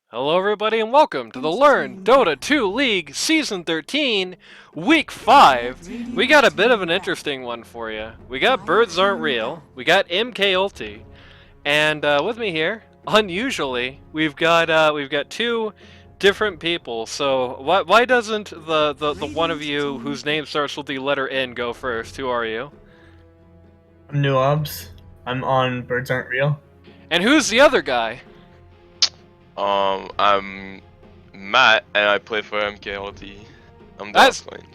Hello everybody and welcome to the Learn Dota 2 League Season 13, Week 5. We got a bit of an interesting one for you. We got Birds Aren't Real, we got MK-Ulty, and with me here, unusually, we've got two different people. So why doesn't the one of you whose name starts with the letter N go first? Who are you? I'm NuObs. I'm on Birds Aren't Real. And who's the other guy? I'm Matt, and I play for MK-Ulty. I'm That's playing.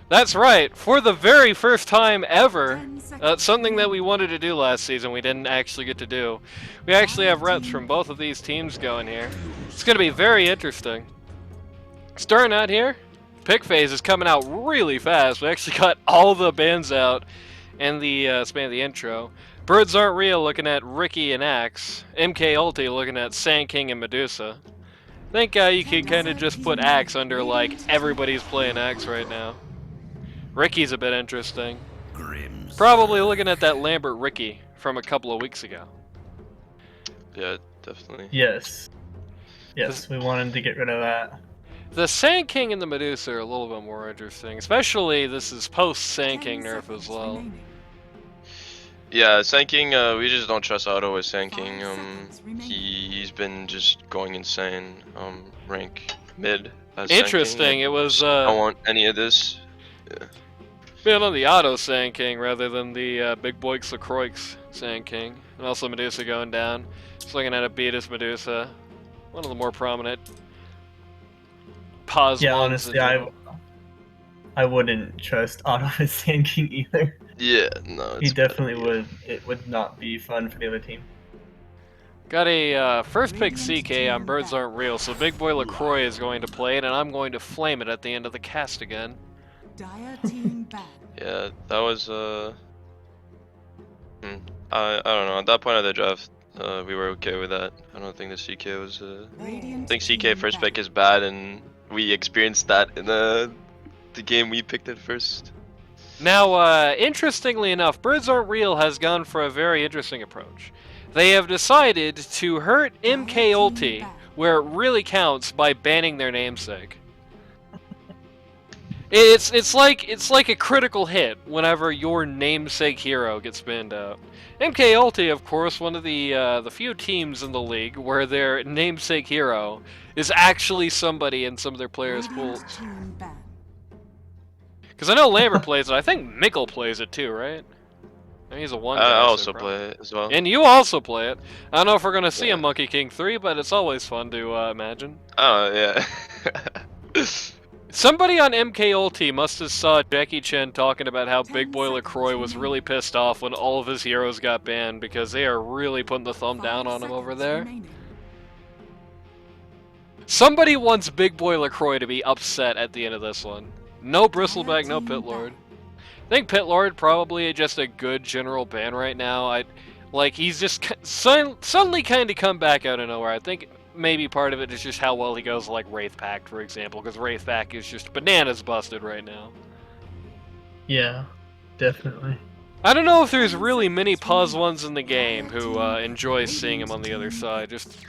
That's right. For the very first time ever, something that we wanted to do last season we didn't actually get to do. We actually have reps from both of these teams going here. It's going to be very interesting. Starting out here, pick phase is coming out really fast. We actually got all the bands out in the span of the intro. Birds Aren't Real looking at Ricky and Axe. MK-Ulty looking at Sand King and Medusa. I think you could kind of just put Axe under like everybody's playing Axe right now. Ricky's a bit interesting. Probably looking at that Lambert Ricky from a couple of weeks ago. Yeah, definitely. Yes. Yes, we wanted to get rid of that. The Sand King and the Medusa are a little bit more interesting, especially this is post Sand King nerf as well. Yeah, Sand King, we just don't trust Otto with Sand King. He's been just going insane. Rank mid as Interesting, Sand King. it was I don't want any of this. Yeah. Been on the Otto Sand King rather than the Big Boix LaCroix Sand King. And also Medusa going down. Just looking at a Beatus Medusa. One of the more prominent pause. Yeah, honestly, I wouldn't trust Otto with Sand King either. Yeah, no. He definitely would. It would not be fun for the other team. Got a first pick CK on Birds Aren't Real, so Big Boy LaCroix is going to play it, and I'm going to flame it at the end of the cast again. Yeah, that was I don't know. At that point of the draft, we were okay with that. I don't think the CK was. I think CK first pick is bad, and we experienced that in the game we picked it first. Now, interestingly enough, Birds Aren't Real has gone for a very interesting approach. They have decided to hurt MK-Ulty where it really counts by banning their namesake. It's like a critical hit whenever your namesake hero gets banned out. MK-Ulty, of course, one of the few teams in the league where their namesake hero is actually somebody in some of their players' pools. Because I know Lambert plays it. I think Mickle plays it too, right? I mean, he's a one. I also play it as well. And you also play it. I don't know if we're gonna see a Monkey King 3, but it's always fun to imagine. Oh yeah. Somebody on MK-Ulty must have saw Jackie Chan talking about how Big Boy LaCroix was really pissed off when all of his heroes got banned because they are really putting the thumb down on him over there. Somebody wants Big Boy LaCroix to be upset at the end of this one. No Bristleback, no Pitlord. I think Pitlord probably just a good general ban right now. He's just suddenly kind of come back out of nowhere. I think maybe part of it is just how well he goes like Wraith Pact, for example, because Wraith Pact is just bananas busted right now. Yeah, definitely. I don't know if there's really many pause ones in the game who enjoy seeing him on the other side. Just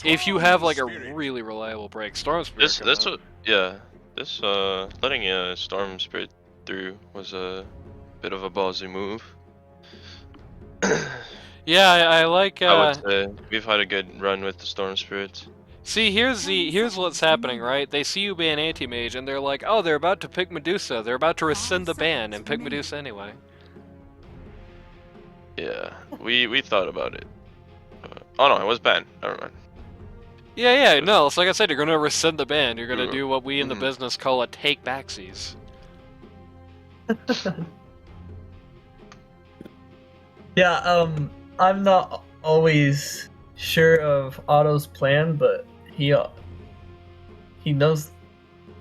if you have like a really reliable break, Storm Spirit. This letting Storm Spirit through was a bit of a ballsy move. Yeah, I like. I would say we've had a good run with the Storm Spirits. See, here's what's happening, right? They see you ban Anti-Mage, and they're like, oh, they're about to pick Medusa. They're about to rescind the ban and pick Medusa anyway. Yeah, we thought about it. Oh no, it was banned. Never mind. Yeah, no, it's like I said, you're gonna rescind the ban. You're gonna do what we in the business call a take backsies. Yeah, I'm not always sure of Otto's plan, but he knows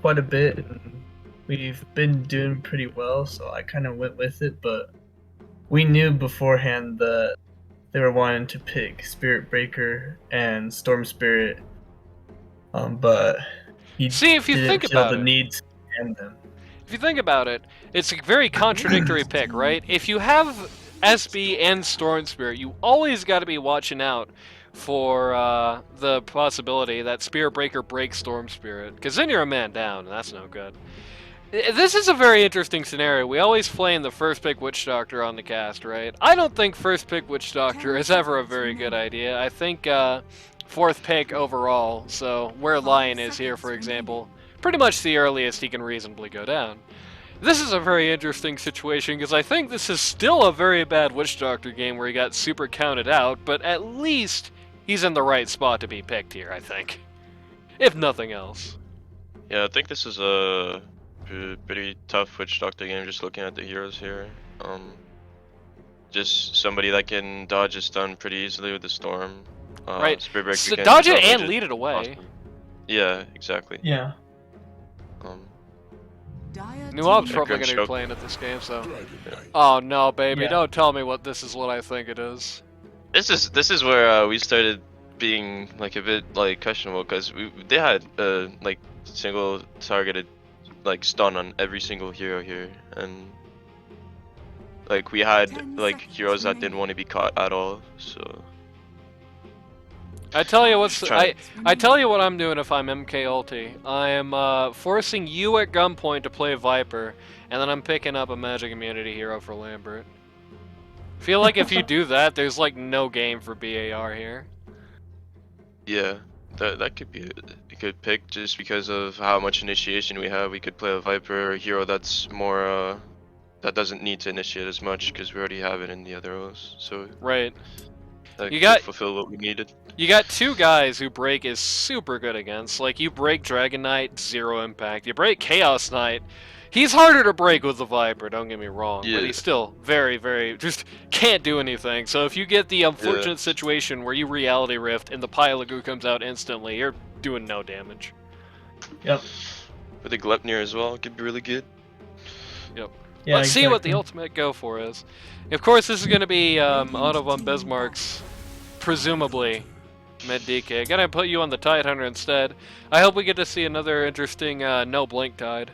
quite a bit, and we've been doing pretty well, so I kind of went with it, but we knew beforehand that they were wanting to pick Spirit Breaker and Storm Spirit, but he if you think about the it, need to ban them. If you think about it, it's a very contradictory pick, right? If you have SB and Storm Spirit, you always got to be watching out for the possibility that Spear Breaker breaks Storm Spirit, because then you're a man down, and that's no good. This is a very interesting scenario. We always flame the first pick Witch Doctor on the cast, right? I don't think first pick Witch Doctor is ever a very good idea. I think fourth pick overall, so where Lion is here, for example, pretty much the earliest he can reasonably go down. This is a very interesting situation because I think this is still a very bad Witch Doctor game where he got super counted out, but at least he's in the right spot to be picked here, I think. If nothing else. Yeah, I think this is a pretty tough Witch Doctor game, just looking at the heroes here. Just somebody that can dodge a stun pretty easily with the Storm. Right, Spear Breaker so can dodge it and lead it away. Awesome. Yeah, exactly. Yeah. NuObs Yeah, probably good going to be show. playing it this game, so... Oh no, baby, Yeah. don't tell me this is what I think it is. This is where we started being like a bit like questionable, because they had like single targeted like stun on every single hero here, and like we had like heroes that didn't want to be caught at all. So I tell you what's... Try I tell you what I'm doing if I'm MK-Ulty. I am forcing you at gunpoint to play Viper, and then I'm picking up a magic immunity hero for Lambert. Feel like if you do that, there's like no game for BAR here. yeah, that could be a good pick, just because of how much initiation we have. We could play a Viper, a hero that's more that doesn't need to initiate as much, because we already have it in the other rows. So Right. that You could got- fulfill what we needed. You got two guys who Break is super good against. Like, you break Dragon Knight, 0 impact. You break Chaos Knight. He's harder to break with the Viper, don't get me wrong. Yeah. But he's still very, very... just can't do anything. So if you get the unfortunate situation where you Reality Rift and the pile of goo comes out instantly, you're doing no damage. Yep. With the Glepnir as well, could be really good. Yeah, Let's see what the exactly. ultimate go for is. Of course, this is going to be Otto von Bismarck's, presumably, mid DK. Gonna put you on the Tidehunter instead. I hope we get to see another interesting no blink Tide.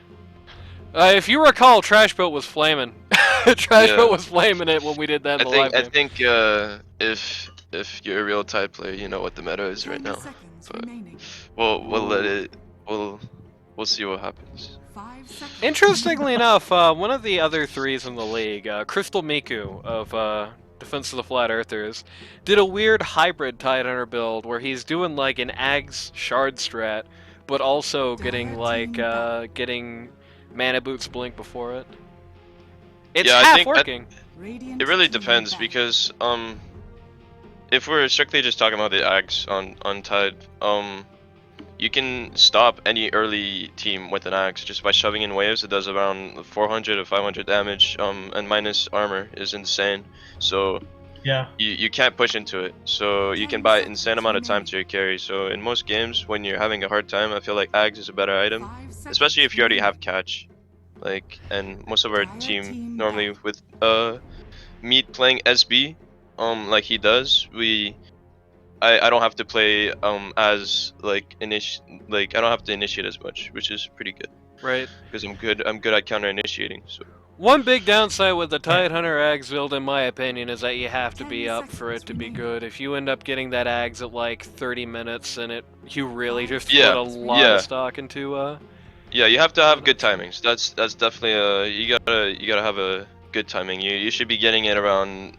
If you recall, Trash Boat was flaming. Trash Yeah. Boat was flaming it when we did that in the live I game. think if you're a real Tide player, you know what the meta is right now. But we'll see what happens. Interestingly enough, one of the other threes in the league, Crystal Miku of Defense of the Flat Earthers, did a weird hybrid Tidehunter build where he's doing like an Ags shard strat, but also getting like getting Mana Boots Blink before it. It's Yeah, I half think that- working. It really depends, because if we're strictly just talking about the Axe on Tide, you can stop any early team with an axe just by shoving in waves. It does around 400 to 500 damage, and minus armor is insane. So Yeah. you can't push into it. So you can buy insane amount of time to your carry. So in most games, when you're having a hard time, I feel like axe is a better item, especially if you already have catch. Like, and most of our team normally with Meat playing SB, like he does, I don't have to play as like I don't have to initiate as much, which is pretty good, Right. because I'm good at counter initiating. So One big downside with the Tidehunter Ags build, in my opinion, is that you have to be up for it to be good. If you end up getting that Ags at like 30 minutes and you really just Yeah, put a lot yeah. of stock into yeah, you have to have good timings. That's definitely you gotta have a good timing. You should be getting it around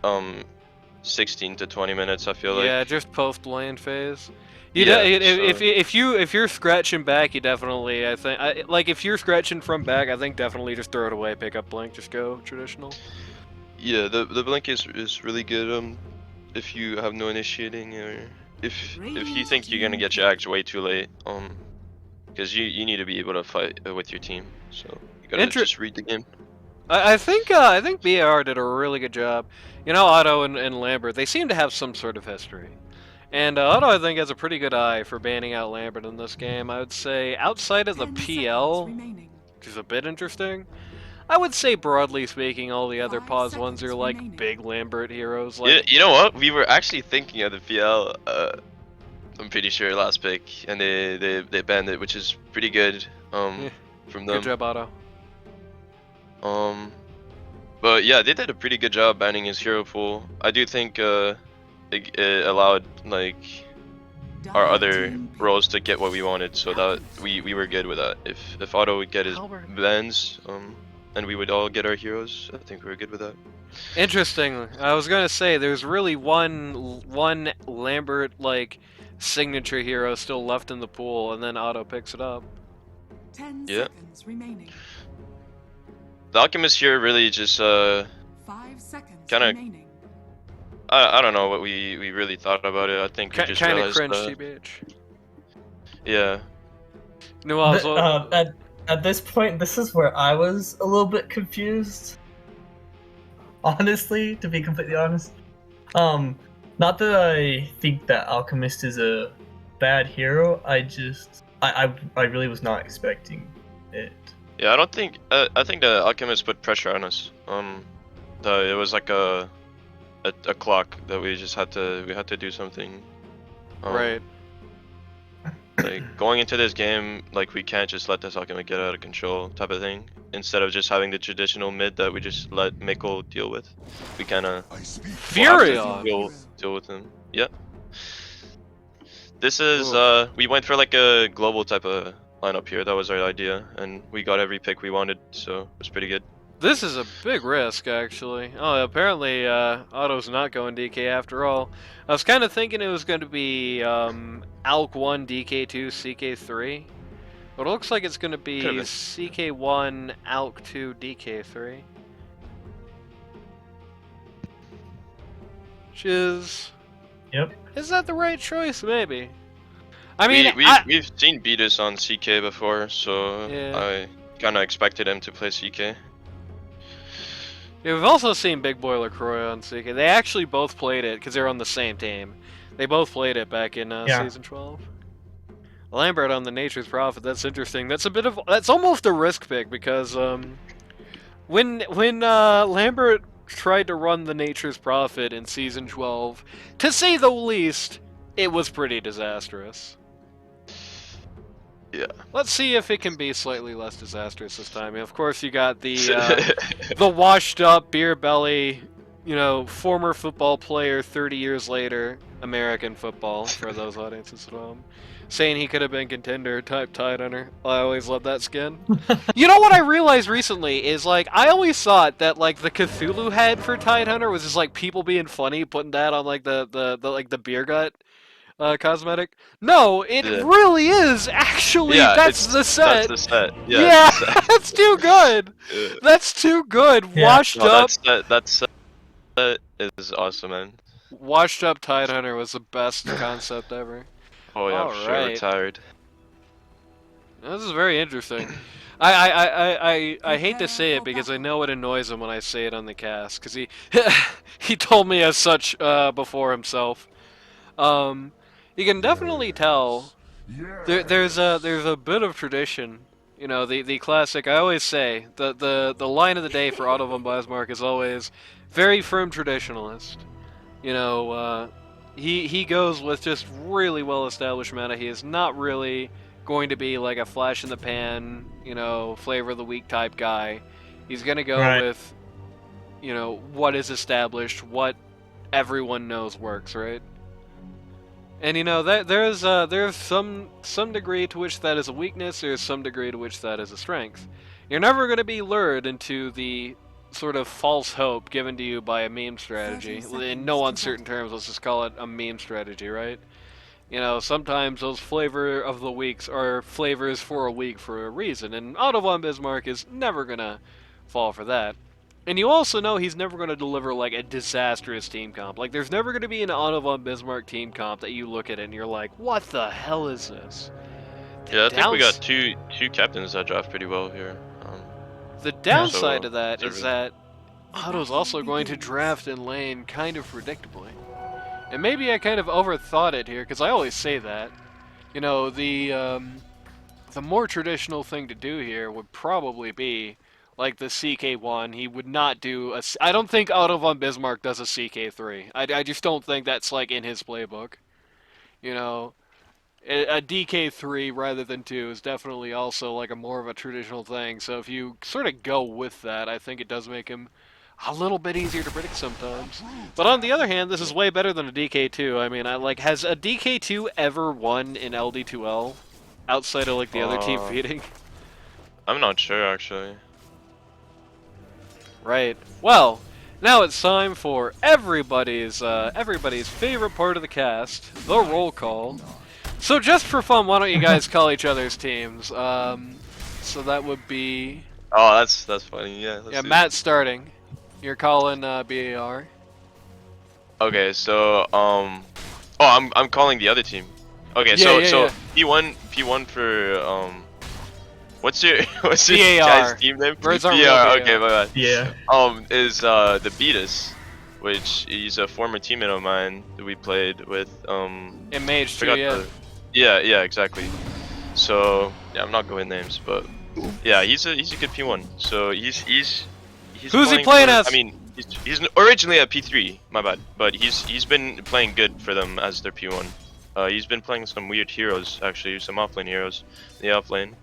16 to 20 minutes. I feel like. yeah, just post lane phase. Yeah, If you're scratching back, you definitely like if you're scratching from back, I think definitely just throw it away, pick up blink, just go traditional. Yeah, the blink is really good. If you have no initiating, or if you think you're gonna get your axe way too late, because you need to be able to fight with your team. So you gotta just read the game. I think BAR did a really good job. You know, Otto and Lambert, they seem to have some sort of history. And Otto, I think, has a pretty good eye for banning out Lambert in this game. I would say, outside of the PL, which is a bit interesting, I would say, broadly speaking, all the other pause ones are like big Lambert heroes. Like, You know what? We were actually thinking of the PL. I'm pretty sure last pick, and they banned it, which is pretty good. Yeah. From them. Good job, Otto. But yeah, they did a pretty good job banning his hero pool. I do think it allowed like our other roles to get what we wanted, so that we were good with that. If Otto would get his bans, and we would all get our heroes, I think we were good with that. Interesting. I was gonna say there's really one Lambert like signature hero still left in the pool, and then Otto picks it up. 10 Yeah. seconds remaining. The Alchemist here really just 5 seconds kinda- remaining. I don't know what we really thought about it. I think we just Kind of realized cringe, bitch. yeah. NuObs. At this point, this is where I was a little bit confused. Honestly, to be completely honest. Not that I think that Alchemist is a bad hero, I really was not expecting it. Yeah, I don't think I think the Alchemist put pressure on us. It was like a clock that we had to do something. Right. Like going into this game, like we can't just let this Alchemist get out of control type of thing. Instead of just having the traditional mid that we just let Mickle deal with, we kind of Furion. deal with him. Yeah. This is we went for like a global type of lineup here. That was our idea, and we got every pick we wanted, so it was pretty good. This is a big risk, actually. Oh, apparently Otto's not going DK after all. I was kind of thinking it was going to be Alk 1, DK2, CK3. But it looks like it's going to be CK1, Alk 2, DK3. Which is... Yep. Is that the right choice? Maybe. I mean, we've seen Beatus on CK before, so Yeah. I kind of expected him to play CK. Yeah, we've also seen Big Boy LaCroix on CK. They actually both played it because they're on the same team. They both played it back in Season 12. Lambert on the Nature's Prophet, that's interesting. That's almost a risk pick because when Lambert tried to run the Nature's Prophet in Season 12, to say the least, it was pretty disastrous. Yeah. Let's see if it can be slightly less disastrous this time. Of course, you got the the washed-up beer belly, former football player 30 years later, American football for those audiences at home, saying he could have been contender type Tidehunter. I always love that skin. You know what I realized recently is I always thought that the Cthulhu head for Tidehunter was just people being funny, putting that on the beer gut. Cosmetic. No, it really is actually. That's the set. That's the set. Yeah, that's too good. That's too good. Yeah. Washed up. That set is awesome, man. Washed up Tidehunter was the best concept ever. Oh yeah, I'm sure retired. This is very interesting. I hate to say it because I know it annoys him when I say it on the cast because he told me as such before himself. You can definitely tell there's a bit of tradition. The classic. I always say the line of the day for Otto von Bismarck is always very firm traditionalist. He goes with just really well established meta. He is not really going to be like a flash in the pan, flavor of the week type guy. He's gonna go with what is established, what everyone knows works, right? And there's some degree to which that is a weakness, there's some degree to which that is a strength. You're never going to be lured into the sort of false hope given to you by a meme strategy. In no uncertain terms, let's just call it a meme strategy, right? Sometimes those flavor of the weeks are flavors for a week for a reason, and Otto von Bismarck is never going to fall for that. And you also know he's never going to deliver a disastrous team comp. There's never going to be an Otto von Bismarck team comp that you look at it and you're like, what the hell is this? Yeah, I think we got two captains that draft pretty well here. The downside to that is that Otto's also going to draft in lane kind of predictably. And maybe I kind of overthought it here, because I always say that. The more traditional thing to do here would probably be the CK1. He would not do I don't think Otto von Bismarck does a CK3. I just don't think that's in his playbook. A DK3 rather than 2 is definitely also a more of a traditional thing. So if you sort of go with that, I think it does make him a little bit easier to predict sometimes. But on the other hand, this is way better than a DK2. I mean, has a DK2 ever won in LD2L outside of like the other team feeding? I'm not sure actually. Right. Well, now it's time for everybody's favorite part of the cast, the roll call. So just for fun, why don't you guys call each other's teams? So that would be. Oh, that's funny. Yeah. Yeah, Matt's starting. You're calling BAR. Okay, so I'm calling the other team. Okay, so P1 for what's your BAR. guy's team name? Birds BAR. aren't real Okay, my bad. Yeah. Is the Beatus, which he's a former teammate of mine that we played with. In Mage 2, forgot yeah. Yeah, exactly. So yeah, I'm not going names, but yeah, he's a good P1. So he's Who's he playing as? I mean, he's originally a P3, my bad, but he's been playing good for them as their P1. He's been playing some weird heroes, actually, some offlane heroes in the offlane.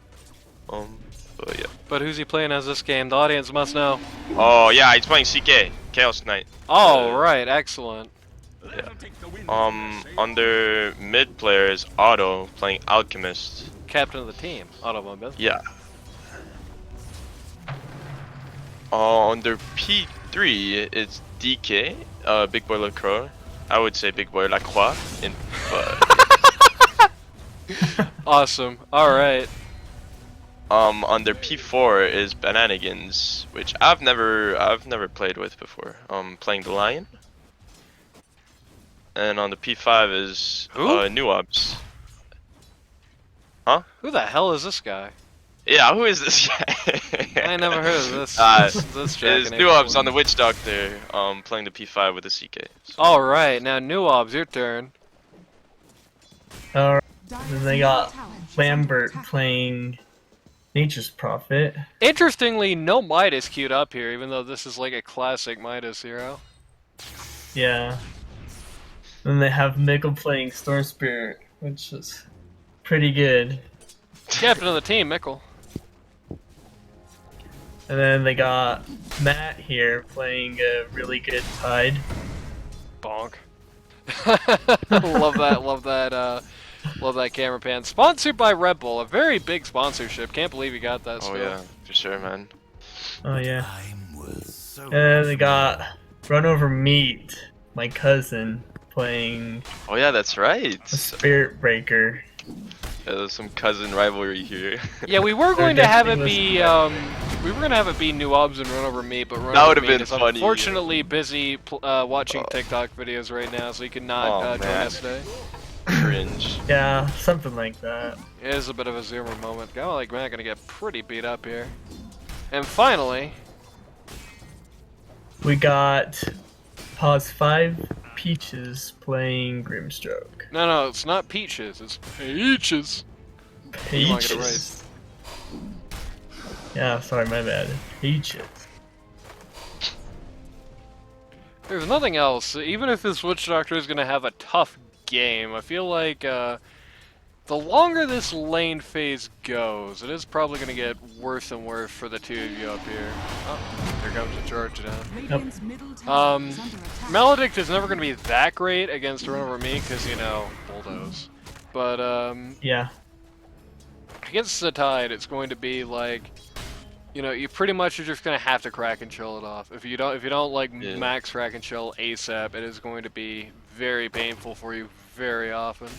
But yeah. But who's he playing as this game? The audience must know. Oh yeah, he's playing CK, Chaos Knight. Oh right, excellent. Yeah. Under mid player is Otto playing Alchemist. Captain of the team, Otto von Bismarck. Yeah. Under P3 it's DK, Big Boy Lacroix. I would say Big Boy Lacroix. Awesome. All right. Under P4 is Bananigans, which I've never played with before. Playing the Lion. And on the P5 is Who? NuObs. Huh? Who the hell is this guy? Yeah, who is this guy? I never heard of this. This Is NuObs on the Witch Doctor, playing the P5 with the CK. So. All right, now NuObs, your turn. Alright. Then they got Lambert playing Nature's Prophet. Interestingly, no Midas queued up here, even though this is like a classic Midas hero. Yeah. Then they have Mickle playing Storm Spirit, which is pretty good. Captain of the team, Mickle. And then they got Matt here playing a really good Tide. Bonk. Love that camera pan. Sponsored by Red Bull, a very big sponsorship. Can't believe you got that. Oh still. yeah, for sure, man. Oh yeah. And then they got Run Over Meat, my cousin, playing Oh yeah, that's right. a Spirit Breaker. Yeah, there's some cousin rivalry here. Yeah, we were going to have it be NuObs and Run Over Me, but Run That Over would've Me been is funny, unfortunately busy watching TikTok videos right now, so he could not join man. us today. Cringe. Yeah, something like that. It is a bit of a zoomer moment. Guy like Matt gonna get pretty beat up here. And finally, We got Pause 5 Peaches playing Grimstroke. no, it's not Peaches, it's Peaches. You wanna get it Peaches. Yeah, sorry, my bad. Peaches. There's nothing else. Even if this Witch Doctor is gonna have a tough game, I feel like the longer this lane phase goes, it is probably gonna get worse and worse for the two of you up here. Oh, here comes the charge down. Radiant's middle tower is under attack. Maledict is never gonna be that great against Run Over Me, because, you know, bulldoze. But Yeah. against the Tide, it's going to be like, you know, you pretty much are just gonna have to crack and chill it off. If you don't like max crack and chill ASAP, it is going to be very painful for you very often.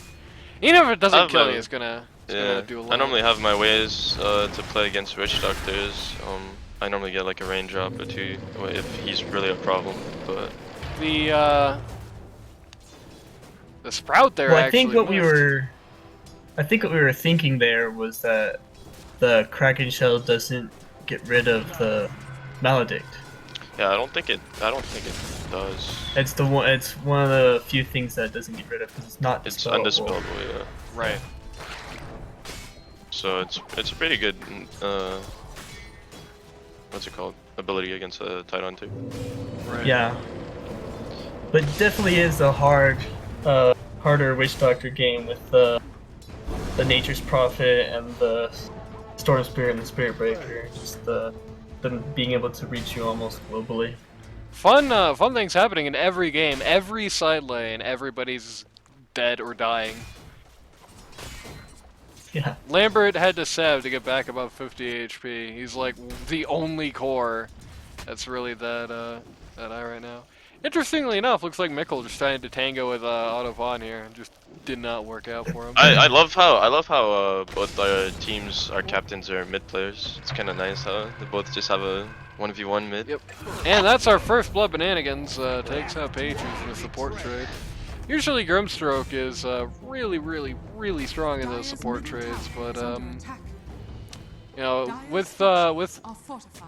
Even if it doesn't kill you, it's gonna do a lot. I normally have my ways to play against Witch Doctors. I normally get like a rain drop or two if he's really a problem. But the Sprout there. Well, I actually think what we missed. were thinking there was that the Kraken Shell doesn't get rid of the Maledict. yeah, I don't think it does. It's one of the few things that it doesn't get rid of because it's not It's dispellable. undispellable, yeah. Right. So it's a pretty good what's it called? Ability against a Titan too. Right. Yeah, but it definitely is a harder Witch Doctor game with the Nature's Prophet and the Storm Spirit and the Spirit Breaker. Just them being able to reach you almost globally. Fun things happening in every game, every side lane, everybody's dead or dying. Yeah. Lambert had to save to get back above 50 HP. He's like the only core that's really that high right now. Interestingly enough, looks like Mickle just trying to tango with Otto von here. Just did not work out for him. I love how both our teams, our captains are mid players. It's kind of nice how they both just have a 1v1 mid. Yep. And that's our first blood bananigans. Takes out Pages in a support trade. Usually Grimstroke is really strong in those support trades, but you know, with a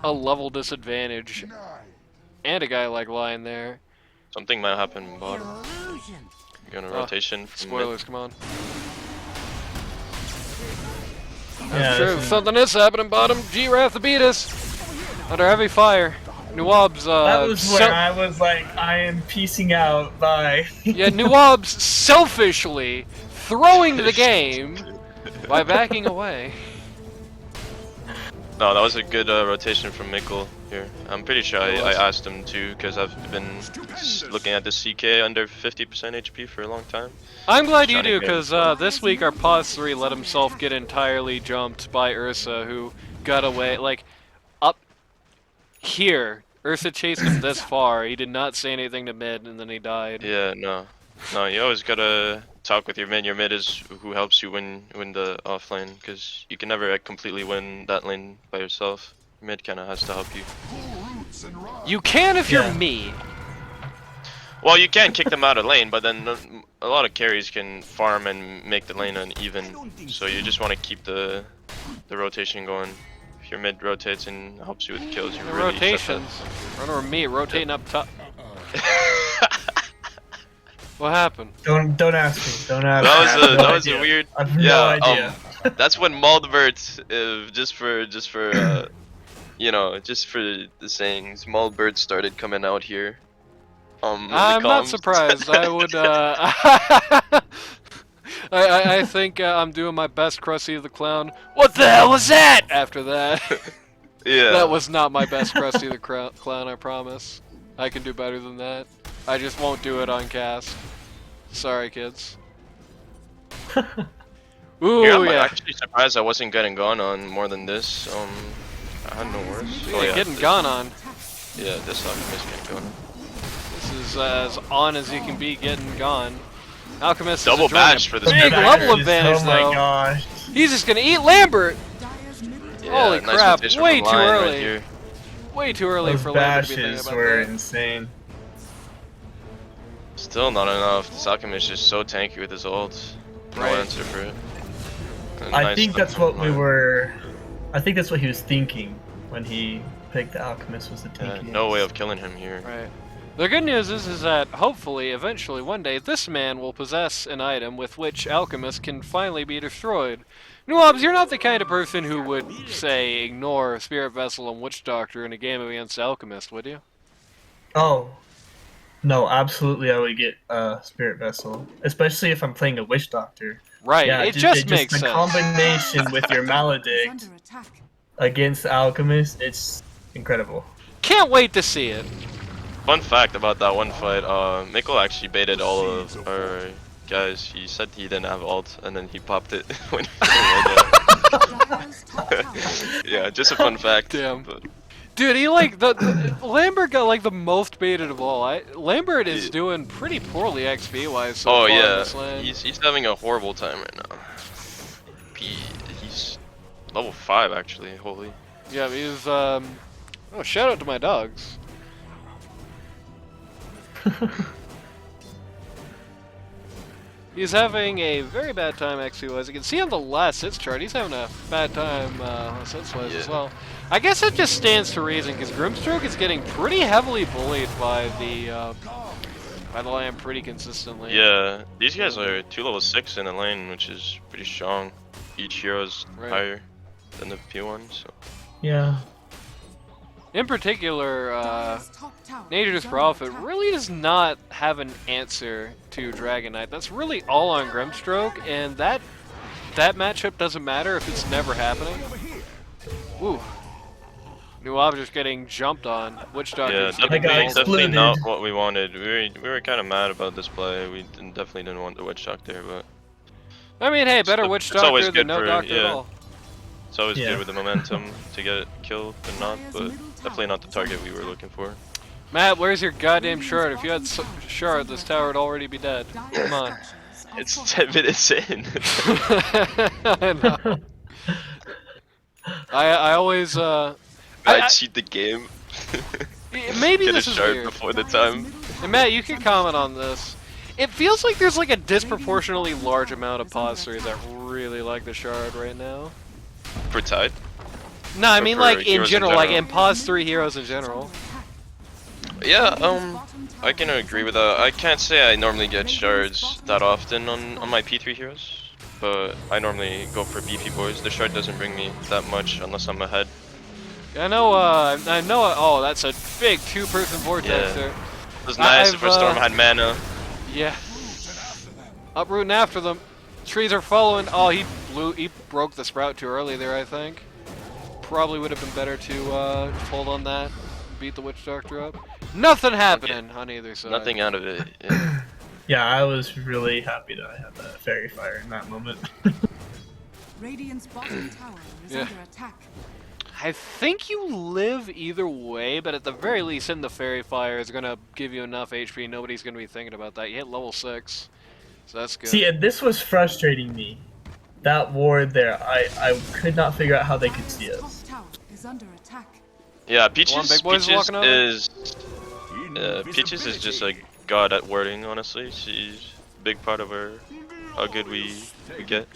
level disadvantage and a guy like Lion there. Something might happen in bottom. Going to rotation. From Spoilers, mid. come on. Yeah, That's true. this is- Something is happening bottom. G-Wrath beat us under heavy fire. NuObs. That was where I was like, I am piecing out. Bye. Yeah, NuObs selfishly throwing the game by backing away. No, that was a good rotation from Mickle here. I'm pretty sure I asked him to because I've been looking at the CK under 50% HP for a long time. I'm glad you Trying to do, get- because this week our Pause 3 let himself get entirely jumped by Ursa, who got away, like, up here. Ursa chased him this far, he did not say anything to mid, and then he died. Yeah, no, you always gotta talk with your mid. Your mid is who helps you win the off lane, because you can never completely win that lane by yourself. Mid kind of has to help you. You can if you're Yeah. me. Well, you can kick them out of lane, but then a lot of carries can farm and make the lane uneven. So you just want to keep the rotation going. If your mid rotates and helps you with kills, you The really rotations. Run over me, rotating up top. What happened? Don't ask me. Don't ask. That me. was I have no that was a idea. weird. I have Yeah, no idea. That's when Maldbert, just for you know, just for the sayings, Maldbert started coming out here. In the I'm not comms. surprised. I would. I think I'm doing my best, Krusty the Clown. What the hell was that? After that, Yeah. that was not my best, Krusty the Clown. I promise. I can do better than that. I just won't do it on cast. Sorry, kids. Ooh, Yeah, I'm yeah. actually surprised I wasn't getting gone on more than this. I had no worse. Oh, yeah, Getting this- gone on. Yeah, this Alchemist getting gone. This is as on as you can be getting gone. Alchemist Double is enjoying badge a for this big guy. level Jeez, advantage Oh my though. gosh. He's just gonna eat Lambert. Yeah, Holy nice crap, rotation way from too Lion early. Right here. Way too early Those for Lambert to be thinking bashes about were that. insane. Still not enough. This Alchemist is just so tanky with his ult. No Right. answer for it. And I nice think stuff that's from what we Lion. were. I think that's what he was thinking when he picked the Alchemist was the Yeah, tankiest. no way of killing him here. Right. The good news is that hopefully, eventually, one day, this man will possess an item with which Alchemist can finally be destroyed. NuObs, you're not the kind of person who would, say, ignore Spirit Vessel and Witch Doctor in a game against Alchemist, would you? Oh. No, absolutely I would get Spirit Vessel. Especially if I'm playing a Witch Doctor. Right, Yeah, it just makes the sense. combination with your Maledict Under attack. against the Alchemist, it's incredible. Can't wait to see it. Fun fact about that one fight, Mickle actually baited all of our guys. He said he didn't have ult, and then he popped it when he Dyer's top tower. Yeah, just a fun fact. Damn. But Dude, he like the Lambert got like the most baited of all. Lambert is doing pretty poorly XP wise so far in yeah, this lane. he's having a horrible time right now. He's level 5 actually. Holy. Yeah, he's oh, shout out to my dogs. He's having a very bad time XP wise. You can see on the last hits chart, he's having a bad time last hits wise as Yeah. well. I guess it just stands to reason because Grimstroke is getting pretty heavily bullied by the Lion pretty consistently. Yeah, these guys are 2 level 6 in the lane, which is pretty strong. Each hero is Right. higher than the P1, so. Yeah. In particular, Dyer's top tower Nature's is under Prophet attack. really does not have an answer to Dragon Knight. That's really all on Grimstroke, and that matchup doesn't matter if it's never happening. Ooh. NuObs just getting jumped on. Witch Doctor. Yeah, just I getting got definitely, pulled. definitely not exploded. what we wanted. We were kind of mad about this play. We definitely didn't want the Witch Doctor, but I mean, hey, better Witch it's always Doctor than good no for doctor at yeah. all. It's always Yeah. good with the momentum to get it killed and not, but definitely not the target we were looking for. Matt, where's your goddamn shard? If you had shard, this tower would already be dead. Come on. It's 10 minutes in. I know. I always I cheat the game. maybe Get this a is shard weird. before the time. And Matt, you can comment on this. It feels like there's like a disproportionately large amount of pause 3s that really like the shard right now. For Tide? No, I Or mean for like in heroes in general, like general? in pause 3 heroes in general. Yeah, I can agree with that. I can't say I normally get shards that often on my P3 heroes, but I normally go for beefy boys. The shard doesn't bring me that much unless I'm ahead. I know, oh, that's a big two-person vortex Yeah. there. It was nice if our Storm had mana. Yeah. Uprooting after them. Trees are following. Oh, he broke the sprout too early there, I think. Probably would have been better to hold on that, beat the Witch Doctor up. Nothing happening on either side. Nothing out of it. Yeah. Yeah, I was really happy that I had that fairy fire in that moment. Radiant's bottom tower is Yeah. under attack. I think you live either way, but at the very least, in the Fairy Fire is gonna give you enough HP. Nobody's gonna be thinking about that. You hit level 6, so that's good. See, and this was frustrating me. That ward there, I could not figure out how they could see Top us. tower is under attack. Yeah, One Peaches. big boy's Peaches walking over. Peaches is just a god at warding. Honestly, she's a big part of how good we get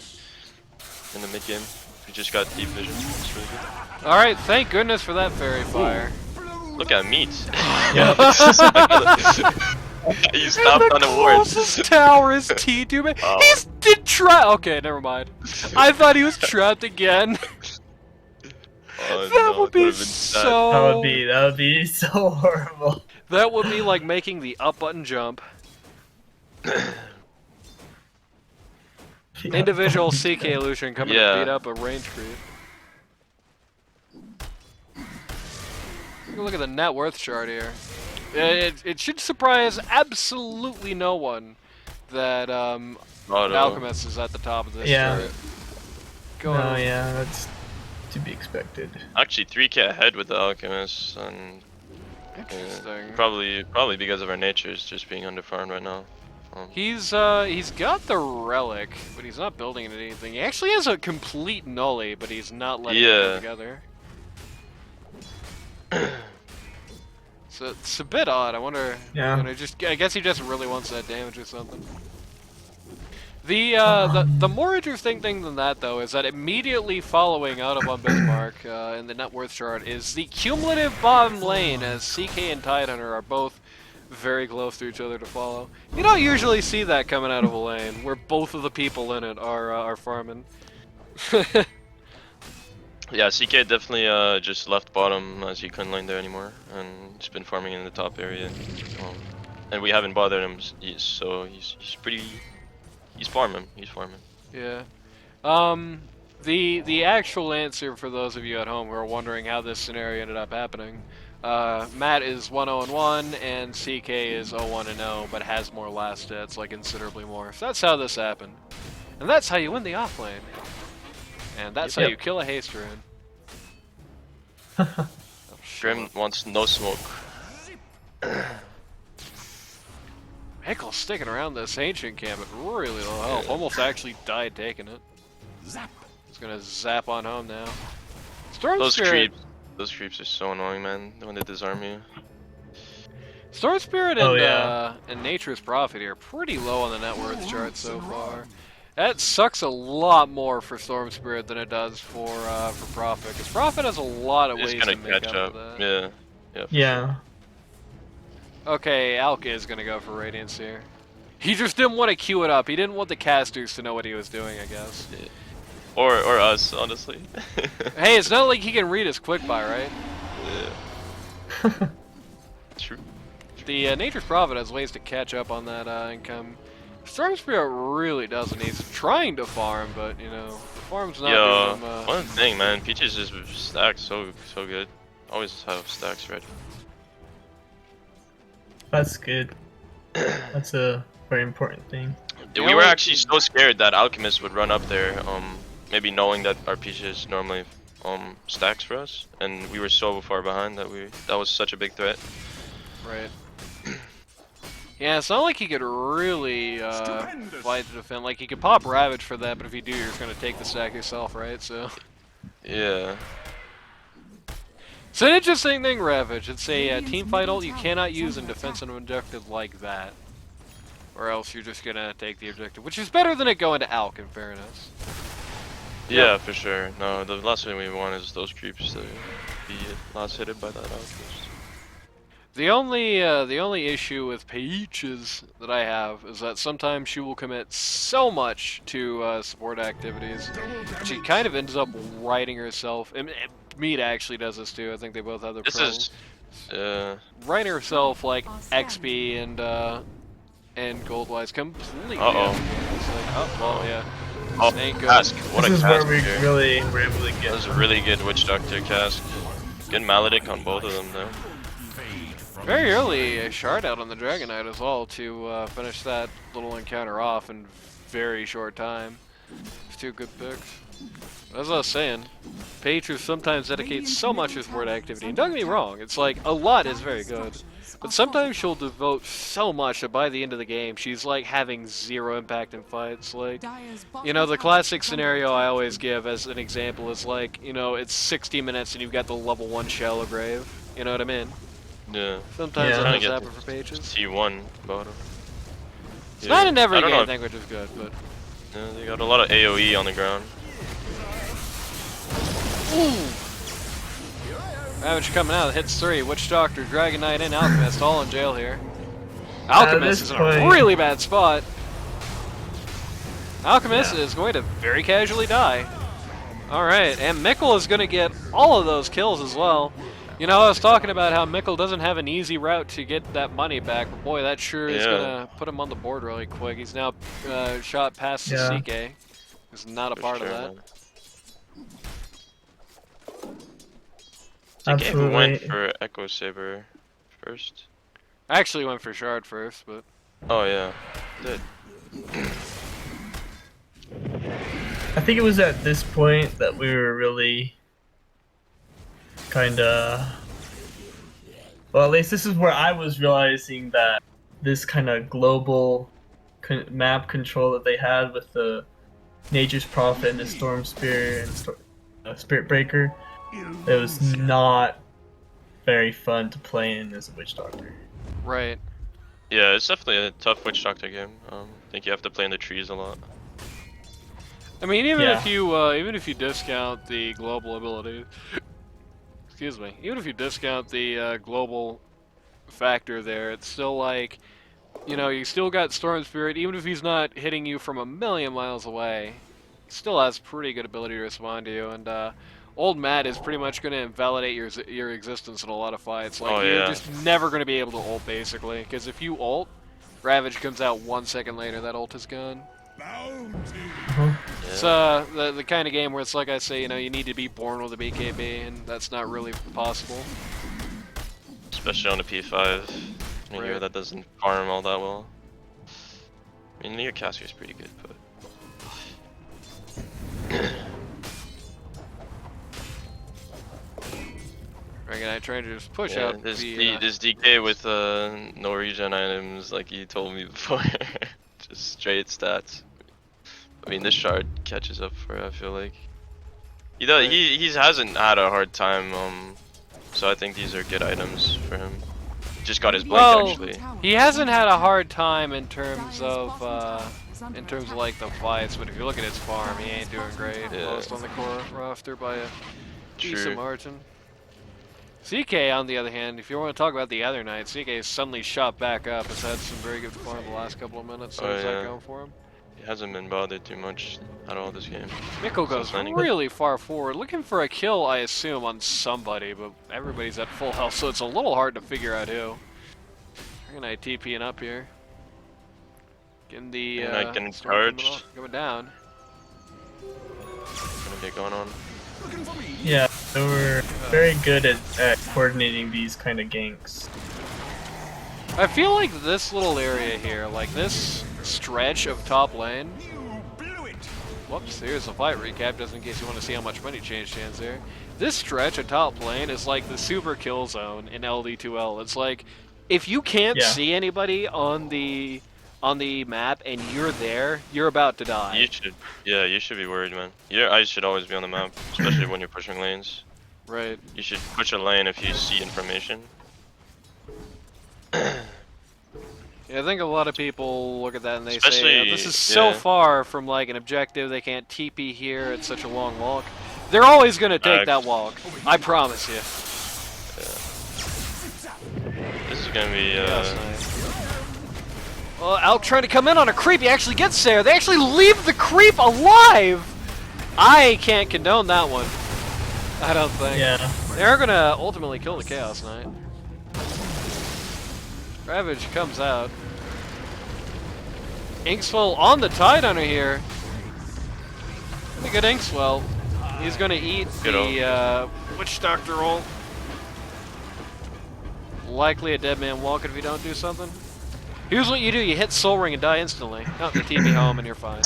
in the mid game. We just got deep vision. It's really good. All right, thank goodness for that Fairy Fire. Look at meat. Yeah. You stopped on a ward. Closest tower is T2. Oh. He's did try. Okay, never mind. I thought he was trapped again. Oh, That no, would it be would've been sad. so. That would be so horrible. That would be like making the up button jump. Individual CK illusion coming Yeah. to beat up a range creep. Look at the net worth chart here. It should surprise absolutely no one that Oh, no. Alchemist is at the top of this Yeah. chart. Going Oh yeah, that's to be expected. Actually, 3k ahead with the Alchemist, and Interesting. probably because of our natures just being underfarmed right now. He's got the relic, but he's not building it anything. He actually has a complete nully, but he's not letting it Yeah. come together. So it's a bit odd. I wonder. Yeah. I guess he just really wants that damage or something. The more interesting thing than that though is that immediately following Otto von Bismarck in the net worth chart is the cumulative bottom lane, as CK and Tidehunter are both very close to each other to follow. You don't usually see that coming out of a lane where both of the people in it are farming. Yeah, CK definitely just left bottom as he couldn't lane there anymore, and he's been farming in the top area. And we haven't bothered him, so he's farming. He's farming. Yeah. The actual answer for those of you at home who are wondering how this scenario ended up happening, Matt is 1-0-1 and CK is 0-1-0, but has more last stats, like considerably more. So that's how this happened, and that's how you win the offlane, and that's how Yep. you kill a haste rune. Grim wants no smoke. Mickle sticking around this ancient camp at really low health. Almost actually died taking it. Zap. He's gonna zap on home now. Storm Spirit. Those creeps are so annoying, man. When they disarm you. Storm Spirit and Oh, yeah. and Nature's Prophet here are pretty low on the net worth chart so far. That sucks a lot more for Storm Spirit than it does for Prophet, because Prophet has a lot of He's ways gonna to make catch up up. for that. Yeah. Yeah. Yeah. Okay, Alka is gonna go for Radiance here. He just didn't want to queue it up. He didn't want the casters to know what he was doing, I guess. Yeah. Or us, honestly. Hey, it's not like he can read his quick buy, right? Yeah. True. The Nature's Prophet has ways to catch up on that income. Storm Spirit really doesn't. He's trying to farm, but you know, the farm's not Yo, doing him, one thing, man. Peaches just stacked so good. Always have stacks ready. That's good. That's a very important thing. We were actually so scared that Alchemist would run up there, maybe knowing that our pieces normally stacks for us, and we were so far behind that that was such a big threat. Right. Yeah, it's not like he could really fight to defend. Like, you could pop Ravage for that, but if you do, you're just gonna take the stack yourself, right? So. Yeah. It's an interesting thing, Ravage. It's a team fight ult you cannot use in defensive objective like that. Or else you're just gonna take the objective, which is better than it going to Alk, in fairness. Yeah, Yep. for sure. No, the last thing we want is those creeps to be last hitted by that Alchemist. The only issue with Peaches that I have is that sometimes she will commit so much to support activities, she kind of ends up writing herself. And Mead actually does this too. I think they both have their problems. Writing herself like XP and gold wise completely. It's like, oh well, yeah. Oh, Ain't good. Cask. What This a is cask where we here. really were able to That get. was a really good Witch Doctor cask. Good Maledict on both of them there. Very early shard out on the Dragon Knight as well to finish that little encounter off in very short time. Two good picks. As I was saying, Patriots sometimes dedicate so much to sport activity, and don't get me wrong, it's like a lot is very good, but sometimes she'll devote so much that by the end of the game she's like having zero impact in fights. Like, you know, the classic scenario I always give as an example is like, you know, it's 60 minutes and you've got the level 1 Shallow Grave, you know what I mean? Yeah. Sometimes Yeah. that Trying does to happen get for Patriots. T1 bottom. It's not in every I don't game know thing, which is good, but... Yeah, they got a lot of AoE on the ground. Ravage coming out, hits 3, Witch Doctor, Dragon Knight, and Alchemist all in jail here. Alchemist is in a really bad spot. Alchemist is going to very casually die. Alright, and Mickle is going to get all of those kills as well. You know, I was talking about how Mickle doesn't have an easy route to get that money back, but boy, that sure is going to put him on the board really quick. He's now shot past the CK. He's not a part of that. I think who went for Echo Saber first? I actually went for Shard first, but... Oh yeah, did. I think it was at this point that we were really kinda, well, at least this is where I was realizing that this kind of global map control that they had with the Nature's Prophet and the Storm Spirit and Spirit Breaker, it was not very fun to play in as a Witch Doctor. Right. Yeah, it's definitely a tough Witch Doctor game. I think you have to play in the trees a lot. I mean, even if you discount the global ability, excuse me, even if you discount the global factor there, it's still like, you know, you still got Storm Spirit. Even if he's not hitting you from a million miles away, he still has pretty good ability to respond to you. And Old Matt is pretty much going to invalidate your existence in a lot of fights. Like, you're just never going to be able to ult, basically, because if you ult, Ravage comes out 1 second later, that ult is gone. It's the kind of game where it's like I say, you know, you need to be born with a BKB, and that's not really possible. Especially on a P5, in a year that doesn't farm all that well. I mean, your caster is pretty good, but... Dragon Knight trying to just push out this the... this DK with no regen items, like you told me before. Just straight stats. I mean, this shard catches up for it, I feel like. He hasn't had a hard time, so I think these are good items for him. Just got his blink, actually. He hasn't had a hard time in terms of like the fights, but if you look at his farm, he ain't doing great. Most on the core roster by a decent margin. CK, on the other hand, if you want to talk about the other night, CK has suddenly shot back up. Has had some very good form the last couple of minutes. So how's that going for him? He hasn't been bothered too much at all this game. Mickle goes really far forward, looking for a kill, I assume, on somebody, but everybody's at full health, so it's a little hard to figure out who. Dragon Knight TPing up here. Getting the getting charged. Going down. Gonna get going on. Yeah, they were very good at coordinating these kind of ganks. I feel like this little area here, like this stretch of top lane. Whoops, here's a fight recap just in case you want to see how much money changed hands there. This stretch of top lane is like the super kill zone in LD2L. It's like, if you can't see anybody on the map and you're there, you're about to die. You should be worried, man. Your eyes should always be on the map, especially when you're pushing lanes. Right. You should push a lane if you see information. Yeah, I think a lot of people look at that and they Especially, say, this is so far from like an objective, they can't TP here, it's such a long walk. They're always going to take that walk, I promise you. This is going to be... Well, Alk trying to come in on a creep, he actually gets there. They actually leave the creep alive! I can't condone that one. I don't think. Yeah. They're going to ultimately kill the Chaos Knight. Ravage comes out. Inkswell on the Tidehunter here. Pretty good Inkswell. He's gonna eat the Witch Doctor roll. Likely a dead man walk if you don't do something. Here's what you do, you hit Soul Ring and die instantly. Oh, you TP home and you're fine.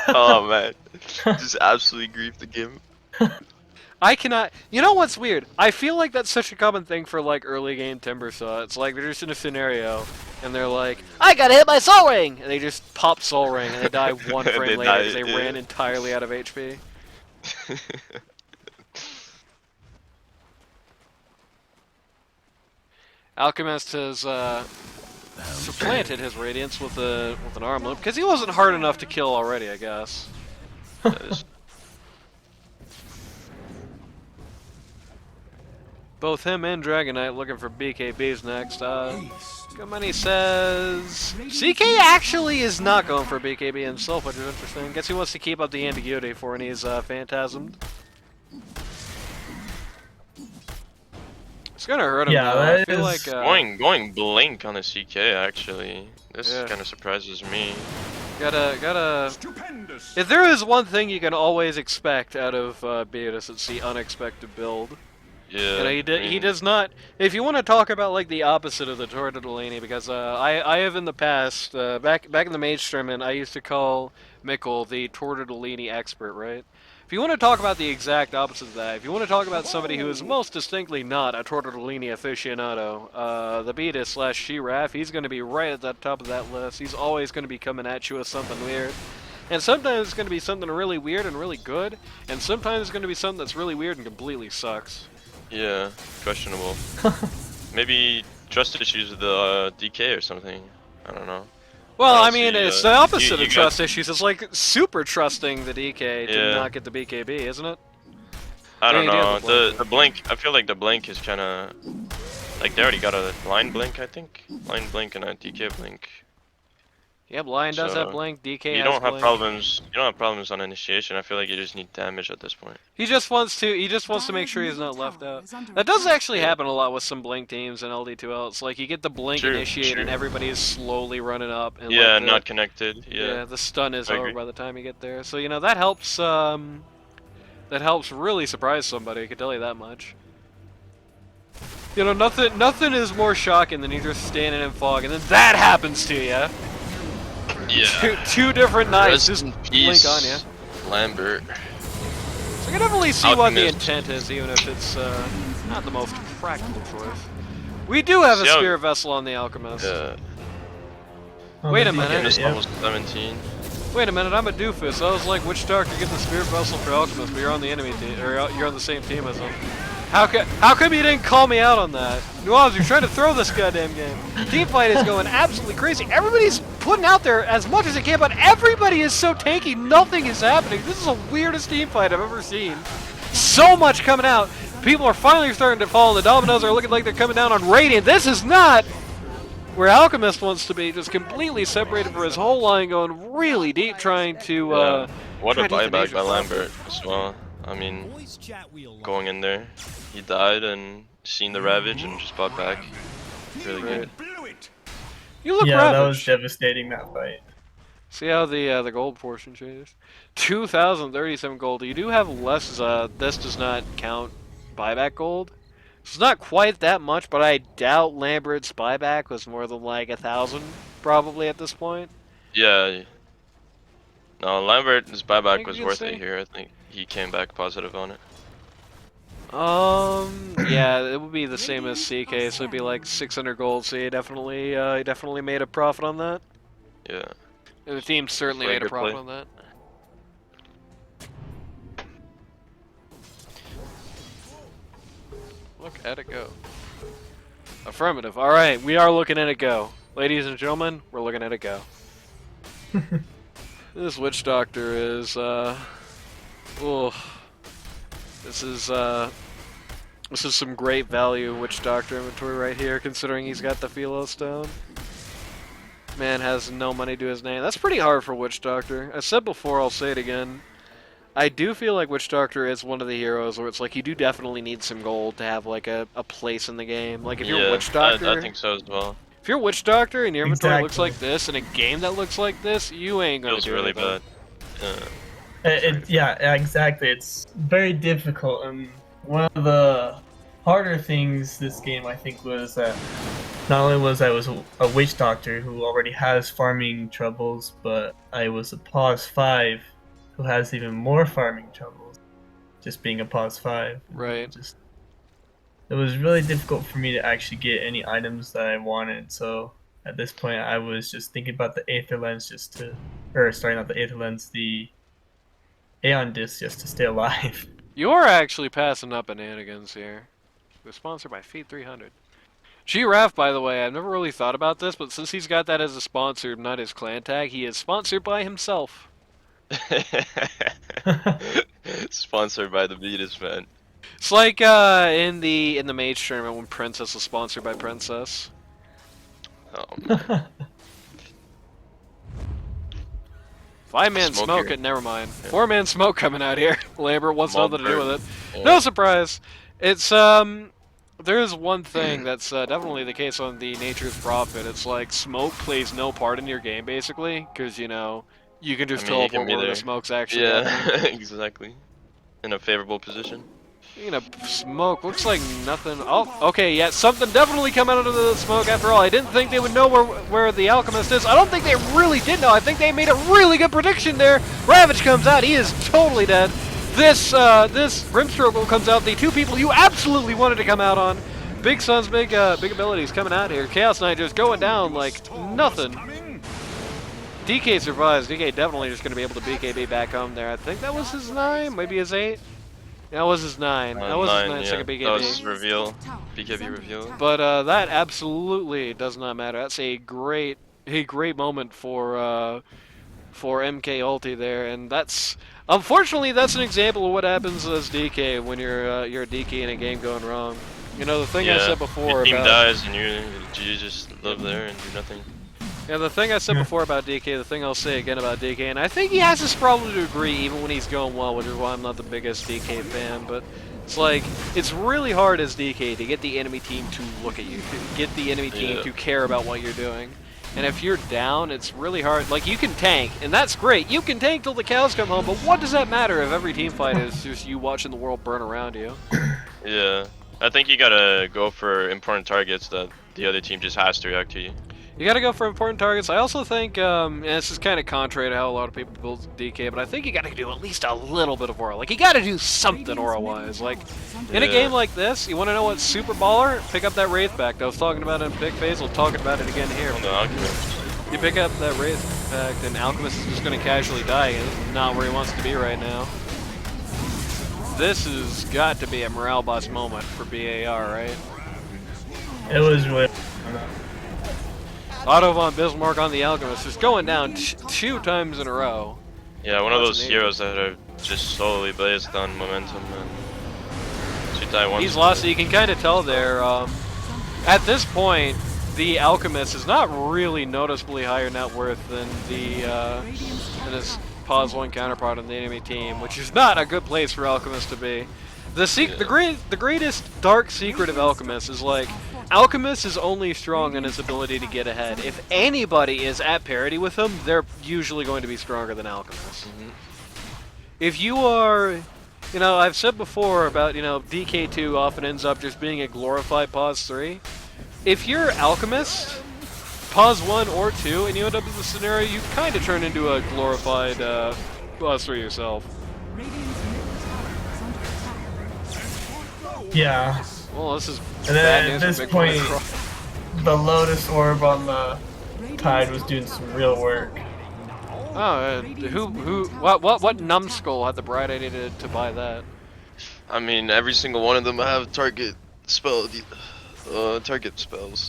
Oh man. Just absolutely grief the game. I cannot. You know what's weird? I feel like that's such a common thing for like early game Timbersaw. It's like they're just in a scenario and they're like, I got hit by Soul Ring! And they just pop Soul Ring and they die one frame later because they ran entirely out of HP. Alchemist has supplanted his Radiance with an arm loop because he wasn't hard enough to kill already, I guess. Both him and Dragon Knight looking for BKBs next. Money says CK actually is not going for BKB himself, which is interesting. Guess he wants to keep up the ambiguity for when he's phantasmed. It's gonna hurt him. Yeah, though. I feel like going blink on a CK actually. This kind of surprises me. Gotta. If there is one thing you can always expect out of Beatus, it's the unexpected build. Yeah, you know, he does not. If you want to talk about like the opposite of the Tortellini, because I have in the past back in the Mage tournament, I used to call Mickle the Tortellini expert, right? If you want to talk about the exact opposite of that, if you want to talk about somebody who is most distinctly not a Tortellini aficionado, the Beatus / She-Raf, he's going to be right at the top of that list. He's always going to be coming at you with something weird. And sometimes it's going to be something really weird and really good, and sometimes it's going to be something that's really weird and completely sucks. Yeah, questionable. Maybe trust issues with the DK or something. I don't know. Well, I mean, it's the opposite of trust issues. It's like super trusting the DK to not get the BKB, isn't it? I don't know. The blink, I feel like the blink is kind of like they already got a line blink, I think. Line blink and a DK blink. Yep, Lion does have blink, DK has you don't have blink. problems. You don't have problems on initiation. I feel like you just need damage at this point. He just wants to make sure he's not left out. That does actually happen a lot with some blink teams in LD2L. It's like you get the blink initiate and everybody is slowly running up. And yeah, like not connected. Yeah, the stun is over by the time you get there. So you know that helps. That helps really surprise somebody. I can tell you that much. You know, nothing is more shocking than you just standing in fog and then that happens to you. Yeah. Two different knives Rest just in peace, blink on you. Lambert. So I can definitely see what the intent is, even if it's not the most practical choice. We do have a Spirit Vessel on the Alchemist. Yeah. Wait a minute. It's almost 17. Wait a minute, I'm a doofus. I was like, which Doctor get the Spirit Vessel for Alchemist, but you're on the enemy team, or you're on the same team as him. How come you didn't call me out on that? NuObs, you're trying to throw this goddamn game. Teamfight is going absolutely crazy. Everybody's putting out there as much as they can, but everybody is so tanky, nothing is happening. This is the weirdest teamfight I've ever seen. So much coming out. People are finally starting to fall, and the dominoes are looking like they're coming down on Radiant. This is not where Alchemist wants to be, just completely separated for his whole line, going really deep, trying to... what a buyback by Lambert as well. I mean, going in there, he died and seen the Ravage and just bought back. Really good. You look yeah, Ravage. That was devastating, that fight. See how the gold portion changes? 2,037 gold. You do have less. This does not count buyback gold. It's not quite that much, but I doubt Lambert's buyback was more than like 1,000 probably at this point. Yeah. No, Lambert's buyback Think was you worth can it say? here. I think he came back positive on it. Yeah, it would be the same as CK, so it'd be like 600 gold. So he definitely made a profit on that. Yeah. And the team certainly Play made a good profit play. on that. Look at it go. Affirmative. All right, we are looking at it go. Ladies and gentlemen, we're looking at it go. This witch doctor is this is some great value witch doctor inventory right here, considering he's got the Philo stone. Man has no money to his name. That's pretty hard for witch doctor. I said before, I'll say it again. I do feel like witch doctor is one of the heroes where it's like you do definitely need some gold to have like a place in the game. Like if you're witch doctor, I think so as well. if you're witch doctor and your inventory looks Exactly. like this in a game that looks like this, you ain't gonna Feels do really anything. bad. Yeah. Yeah, exactly. It's very difficult, and one of the harder things this game I think was that not only was I a witch doctor who already has farming troubles, but I was a pause 5 who has even more farming troubles, just being a pause 5. Right. It was really difficult for me to actually get any items that I wanted. So at this point, I was just thinking about the Aether Lens not the Aether Lens, the Aeon Disc just to stay alive. You're actually passing up shenanigans here. We're sponsored by Feed 300. Giraffe, by the way, I've never really thought about this, but since he's got that as a sponsor, not his clan tag, he is sponsored by himself. Sponsored by the Beatus, man. It's like in the Mage tournament when Princess was sponsored by Princess. Oh, man. 5-man Smoke smoke here. it, never mind. Yeah. 4-man smoke coming out here. Lambert wants Mob nothing to do bird. with it. Yeah. No surprise. It's there is one thing that's definitely the case on the Nature's Prophet. It's like smoke plays no part in your game basically, because you know you can just I mean, you can teleport be where the there. smoke's actually going. Yeah, exactly. In a favorable position. You know, smoke looks like nothing. Oh, okay, yeah, something definitely come out of the smoke after all. I didn't think they would know where the alchemist is. I don't think they really did know. I think they made a really good prediction there. Ravage comes out. He is totally dead. This Rimstroggle comes out. The two people you absolutely wanted to come out on. Big Sun's big abilities coming out here. Chaos Knight just going down like nothing. DK survives. DK definitely just going to be able to BKB back home there. I think that was his 9, maybe his 8. That was his 9. That was his 9 yeah. second That BKB. was his reveal. BKB reveal. But that absolutely does not matter. That's a great moment for MK-Ulty there, and that's unfortunately that's an example of what happens as DK when you're a DK in a game going wrong. You know the thing I said before your team about dies and you just live there and do nothing. yeah, the thing I said before about DK, the thing I'll say again about DK, and I think he has this problem to agree even when he's going well, which is why I'm not the biggest DK fan, but it's like, it's really hard as DK to get the enemy team to look at you, to get the enemy team to care about what you're doing. And if you're down, it's really hard. Like, you can tank, and that's great. You can tank till the cows come home, but what does that matter if every team fight is just you watching the world burn around you? Yeah. I think you gotta go for important targets that the other team just has to react to you. You gotta go for important targets. I also think, and this is kind of contrary to how a lot of people build DK, but I think you gotta do at least a little bit of aura. Like, you gotta do something aura-wise. Like, in a game like this, you wanna know what's super baller? Pick up that Wraith Pact. I was talking about it in Big Phase, talking about it again here. The Alchemist. You pick up that Wraith Pact, and Alchemist is just gonna casually die, and this is not where he wants to be right now. This has got to be a morale bust moment for BAR, right? It was really. Otto von Bismarck on the Alchemist is going down 2 times in a row. Yeah, one of That's those amazing. heroes that are just solely based on momentum, man. She died once. He's lost it. You can kind of tell there. At this point, the Alchemist is not really noticeably higher net worth than his pause 1 counterpart on the enemy team, which is not a good place for Alchemist to be. The greatest dark secret of Alchemist is like, Alchemist is only strong in his ability to get ahead. If anybody is at parity with him, they're usually going to be stronger than Alchemist. If you are, you know, I've said before about, you know, DK2 often ends up just being a glorified pause 3. If you're Alchemist, pause 1 or 2, and you end up in the scenario, you kind of turn into a glorified pause 3 yourself. Radiant's middle tower is under attack. Yeah. Well, this is And bad then news at this for Mickle point, and Croc. the Lotus Orb on the Tide was doing some real work. Oh, what numbskull had the bright idea to buy that? I mean, every single one of them have target spells.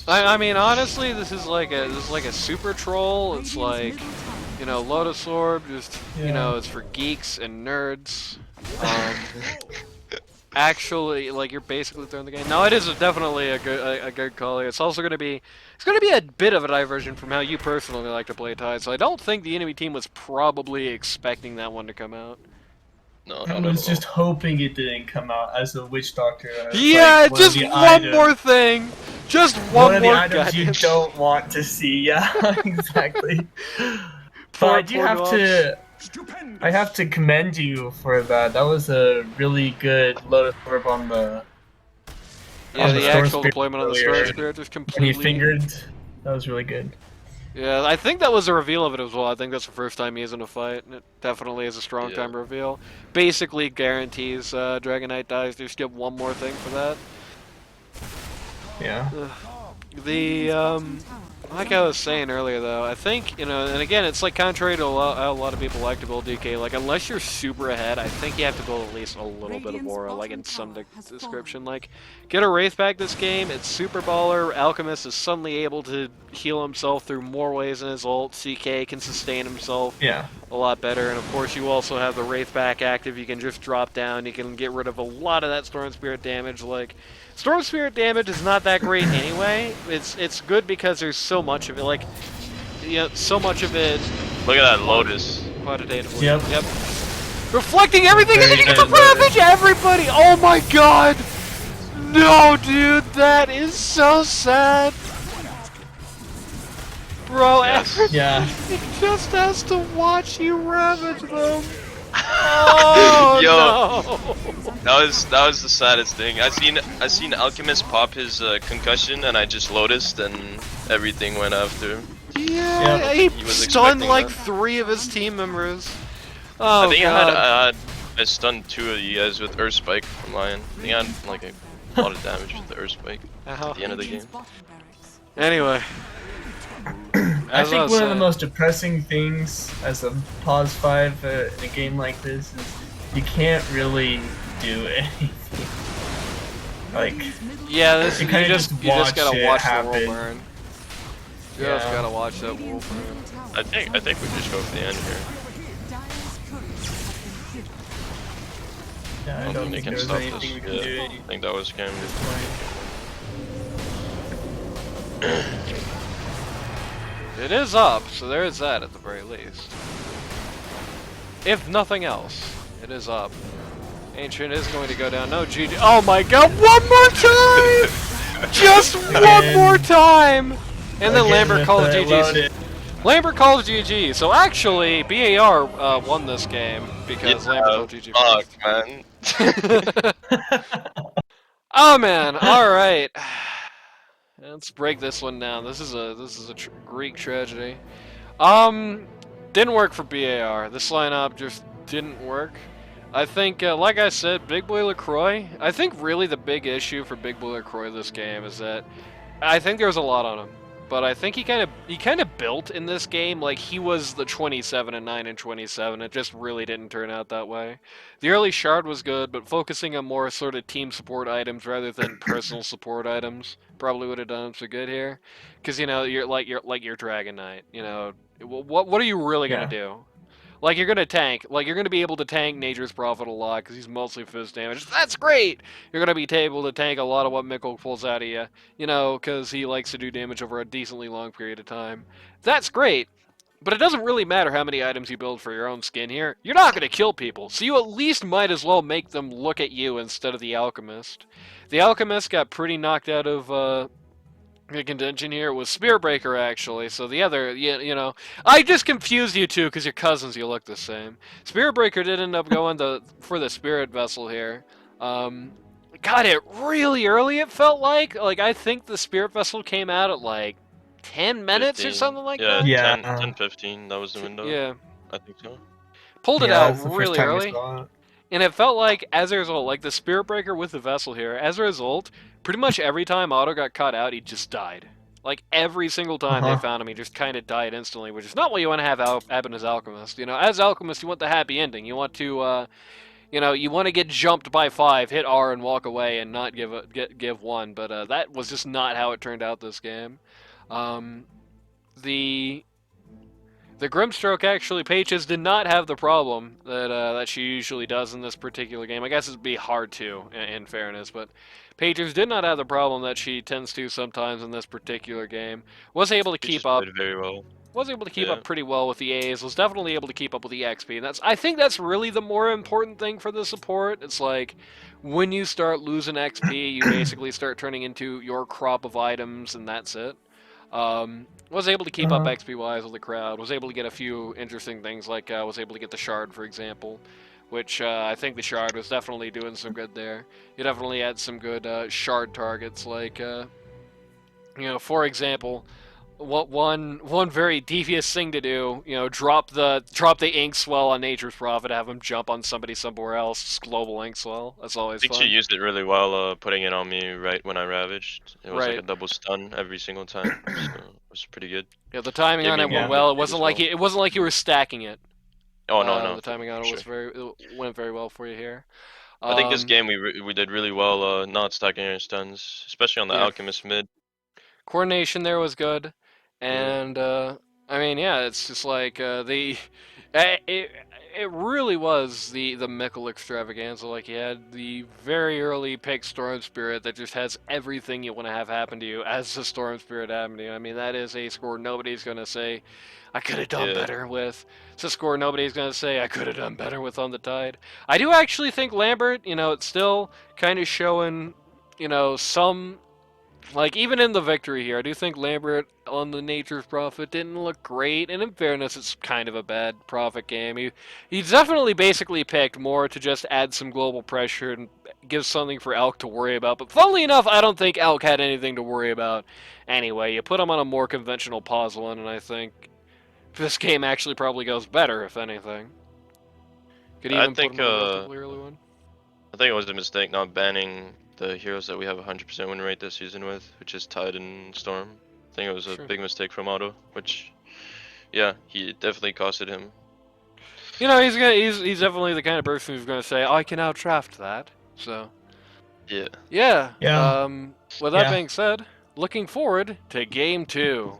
I mean, honestly, this is like a super troll. It's like, you know, Lotus Orb. Just you know, it's for geeks and nerds. Actually, like you're basically throwing the game. No, it is definitely a good call. It's also going to be a bit of a diversion from how you personally like to play Tide. So I don't think the enemy team was probably expecting that one to come out. No, I was just hoping it didn't come out as a Witch Doctor. Yeah, just one more thing. Just one of more the items you goddamn- don't want to see. Yeah, exactly. But Poor I do have to. I have to commend you for that. That was a really good Lotus Orb on the. Yeah, on the Storm actual Spirit deployment on the earlier. Storm Spirit just When he completely. fingered, that was really good. Yeah, I think that was a reveal of it as well. I think that's the first time he's in a fight, and it definitely is a strong time reveal. Basically guarantees Dragon Knight dies. Just get one more thing for that. Yeah. Like I was saying earlier, though, I think, you know, and again, it's like contrary to how a lot of people like to build DK, like, unless you're super ahead, I think you have to build at least a little bit of aura, like, in some description. Like, get a Wraith back this game, it's super baller, Alchemist is suddenly able to heal himself through more ways in his ult, CK can sustain himself a lot better, and of course you also have the Wraith back active, you can just drop down, you can get rid of a lot of that Storm Spirit damage, like... Storm Spirit damage is not that great anyway. It's good because there's so much of it. Like, you know, so much of it. Look at that Lotus. Quantitatively. Yep. Reflecting everything, and then you get the Very good ravage. Everybody. Oh my god. No, dude, that is so sad. Bro, everybody just has to watch you ravage them. Oh Yo, no. that was the saddest thing. I seen Alchemist pop his concussion, and I just Lotused, and everything went after. Yeah, He he was stunned expecting like that. 3 of his team members. Oh I think god. I stunned 2 of you guys with Earth Spike from Lion. I think I had like a lot of damage with the Earth Spike at the end of the game. Anyway. I think one of the most depressing things as a pause 5 in a game like this is you can't really do anything. Like, yeah, you kinda just gotta watch watch it the happen. world burn. You just gotta watch that world burn. I think we just go for the end here. yeah, I don't think they can there's stop anything this. we can Yeah, do I think that was kind at this of. point. It is up, so there is that at the very least. If nothing else, it is up. Ancient is going to go down. No, GG. Oh my god, one more time! Just one more time! And then Lambert calls GG. Lambert calls GG. So actually, BAR won this game because Lambert called GG first. Man. Oh man, alright. Let's break this one down. This is a Greek tragedy. Didn't work for BAR. This lineup just didn't work. I think, like I said, Big Boy LaCroix. I think really the big issue for Big Boy LaCroix this game is that I think there was a lot on him, but I think he kind of built in this game like he was the 27 and 9 and 27. It just really didn't turn out that way. The early shard was good, but focusing on more sort of team support items rather than personal support items probably would have done him so good here. Because you know you're Dragon Knight. You know what are you really gonna do? Like you're gonna tank. Like you're gonna be able to tank Nature's Prophet a lot because he's mostly fizz damage. That's great. You're gonna be able to tank a lot of what Mickle pulls out of you. You know, because he likes to do damage over a decently long period of time. That's great. But it doesn't really matter how many items you build for your own skin here. You're not going to kill people, so you at least might as well make them look at you instead of the Alchemist. The Alchemist got pretty knocked out of The contention here was Spear Breaker, actually. So the other, you know, I just confused you two because you're cousins. You look the same. Spear Breaker did end up going for the Spirit Vessel here. Got it really early. It felt like I think the Spirit Vessel came out at like 10 minutes 15. or something like Yeah, that. Yeah. 10, 15. That was the window. Yeah, I think so. pulled it Yeah, out that's the first really time we early. saw it. And it felt like, as a result, like the Spirit Breaker with the Vessel here, as a result, pretty much every time Otto got caught out, he just died. Like, every single time they found him, he just kind of died instantly, which is not what you want to have happen as Alchemist. You know, as Alchemist, you want the happy ending. You want to, you know, you want to get jumped by 5, hit R, and walk away and not give 1. But that was just not how it turned out this game. The Grimstroke, actually, Pages did not have the problem that she usually does in this particular game. I guess it'd be hard to, in fairness, but Pages did not have the problem that she tends to sometimes in this particular game. Was able to keep up. Played very well. Was able to keep up pretty well with the A's. Was definitely able to keep up with the XP. And I think that's really the more important thing for the support. It's like, when you start losing XP, you basically start turning into your crop of items, and that's it. Was able to keep up XP-wise with the crowd. Was able to get a few interesting things, like was able to get the Shard, for example, which I think the Shard was definitely doing some good there. You definitely had some good Shard targets, like, you know, for example, one very devious thing to do, you know, drop the ink swell on Nature's Prophet, have him jump on somebody somewhere else, global ink swell. That's always I think fun. she used it really well, putting it on me right when I ravaged. It was Right. like a double stun every single time, so it was pretty good. Yeah, the timing on it went well. It wasn't like you were stacking it. Oh no. The timing on it went very well for you here. I think this game we did really well, not stacking our stuns, especially on the Alchemist mid. Coordination there was good, and I mean, yeah, it's just like it really was the Mickle extravaganza. Like, you had the very early pick Storm Spirit that just has everything you want to have happen to you as the Storm Spirit happened to you. I mean, that is a score nobody's gonna say I could have done better with. It's a score nobody's gonna say I could have done better with on the Tide. I do actually think Lambert, you know, it's still kind of showing, you know, some. Like, even in the victory here, I do think Lambert on the Nature's Prophet didn't look great, and in fairness, it's kind of a bad Prophet game. He's definitely basically picked more to just add some global pressure and give something for Elk to worry about, but funnily enough, I don't think Elk had anything to worry about anyway. You put him on a more conventional pause one, and I think this game actually probably goes better, if anything. Could even put him on a relatively early one. I think it was a mistake not banning the heroes that we have 100% win rate this season with, which is Tide and Storm. I think it was a big mistake from Otto, which, yeah, he definitely costed him. You know, he's definitely the kind of person who's gonna say, "Oh, I can outdraft that." So. Yeah. Yeah. Yeah. With that being said, looking forward to Game 2.